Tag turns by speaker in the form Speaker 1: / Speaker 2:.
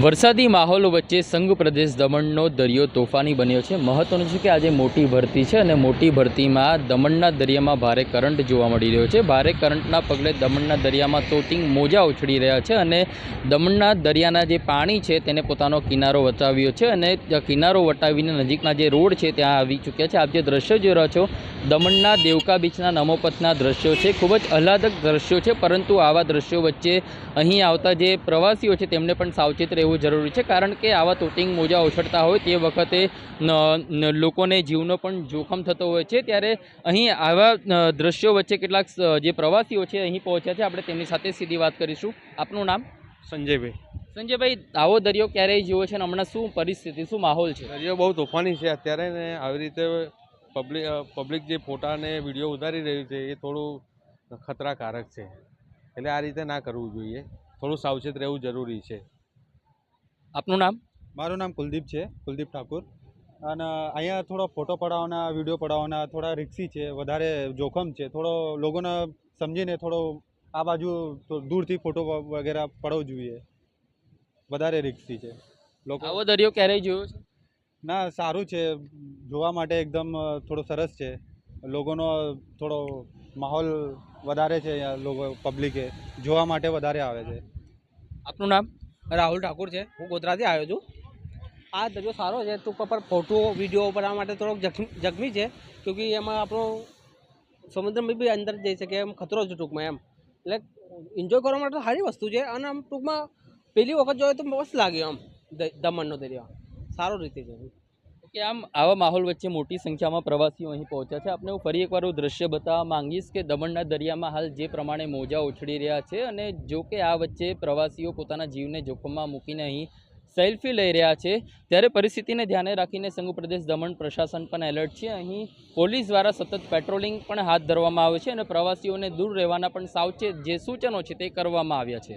Speaker 1: વરસાદી માહોલ વચ્ચે સંઘ પ્રદેશ દમણનો દરિયો તોફાની બન્યો છે। મહત્વનું છે કે આજે મોટી ભરતી છે અને મોટી ભરતીમાં દમણના દરિયામાં ભારે કરંટ જોવા મળી રહ્યો છે। ભારે કરંટના પગલે દમણના દરિયામાં તોતિંગ મોજા ઉછળી રહ્યા છે અને દમણના દરિયાના જે પાણી છે તેને પોતાનો કિનારો વટાવ્યો છે અને કિનારો વટાવીને નજીકના જે રોડ છે ત્યાં આવી ચૂક્યા છે। આપ જે દ્રશ્યો જોઈ રહ્યા છો દમણના દેવકા બીચના નમોપથના દ્રશ્યો છે। ખૂબ જ આહલાદક દ્રશ્યો છે, પરંતુ આવા દ્રશ્યો વચ્ચે અહીં આવતા જે પ્રવાસીઓ છે તેમને પણ સાવચેત રહેવું જરૂરી છે, કારણ કે આવા તોતિંગ મોજા ઉછળતા હોય તે વખતે લોકોને જીવનો પણ જોખમ થતો હોય છે। ત્યારે અહીં આવા દ્રશ્યો વચ્ચે કેટલાક જે પ્રવાસીઓ છે અહીં પહોંચ્યા છે, આપણે તેમની સાથે સીધી વાત કરીશું। આપનું નામ?
Speaker 2: સંજયભાઈ।
Speaker 1: સંજયભાઈ, આવો દરિયો ક્યારેય જોયો છે અને હમણાં શું પરિસ્થિતિ, શું માહોલ છે?
Speaker 2: દરિયો બહુ તોફાની છે અત્યારે ને આવી રીતે પબ્લિક જે ફોટા ને વિડીયો ઉતારી રહ્યું છે એ થોડું ખતરાકારક છે, એટલે આ રીતે ના કરવું જોઈએ, થોડું સાવચેત રહેવું જરૂરી છે।
Speaker 1: આપનું નામ?
Speaker 3: મારું નામ કુલદીપ છે, કુલદીપ ઠાકુર। અને અહીંયા થોડો ફોટો પડાવવાના, વિડીયો પડાવવાના થોડા રિસ્કી છે, વધારે જોખમ છે, થોડો લોકોને સમજીને થોડો આ બાજુ દૂરથી ફોટો વગેરે પડાવવું જોઈએ, વધારે રિસ્કી છે લોકો।
Speaker 1: આવો દરિયો ક્યારેય જોયો છે?
Speaker 3: ના, સારું છે જોવા માટે, એકદમ થોડો સરસ છે। લોકોનો થોડો માહોલ વધારે છે, અહીંયા લોકો પબ્લિકે જોવા માટે વધારે આવે છે।
Speaker 1: આપનું નામ?
Speaker 4: રાહુલ ઠાકુર છે, હું ગોધરાથી આવ્યો છું। આ દરિયો સારો છે, ટૂંક પર ફોટો વિડીયો બનાવવા માટે થોડોક જખમી છે, ક્યોંકિ એમાં આપણો સમુદ્રમાં બી અંદર જઈ શકે એમ ખતરો છે ટૂંકમાં એમ, એટલે એન્જોય કરવા માટે સારી વસ્તુ છે। અને આમ ટૂંકમાં પહેલી વખત જોઈએ તો મસ્ત લાગ્યો આમ દમણનો દરિયો સારો રીતે છે
Speaker 1: કે આમ આવા માહોલ વચ્ચે મોટી સંખ્યામાં પ્રવાસીઓ અહીં પહોંચ્યા છે। આપણે હું ફરી એકવાર દ્રશ્ય બતાવવા માંગીશ કે દમણના દરિયામાં હાલ જે પ્રમાણે મોજા ઉછળી રહ્યા છે અને જો કે આ વચ્ચે પ્રવાસીઓ પોતાના જીવને જોખમમાં મૂકીને અહીં સેલ્ફી લઈ રહ્યા છે, ત્યારે પરિસ્થિતિને ધ્યાને રાખીને સંઘ પ્રદેશ દમણ પ્રશાસન પણ એલર્ટ છે। અહીં પોલીસ દ્વારા સતત પેટ્રોલિંગ પણ હાથ ધરવામાં આવે છે અને પ્રવાસીઓને દૂર રહેવાના પણ સાવચેત જે સૂચનો છે તે કરવામાં આવ્યા છે।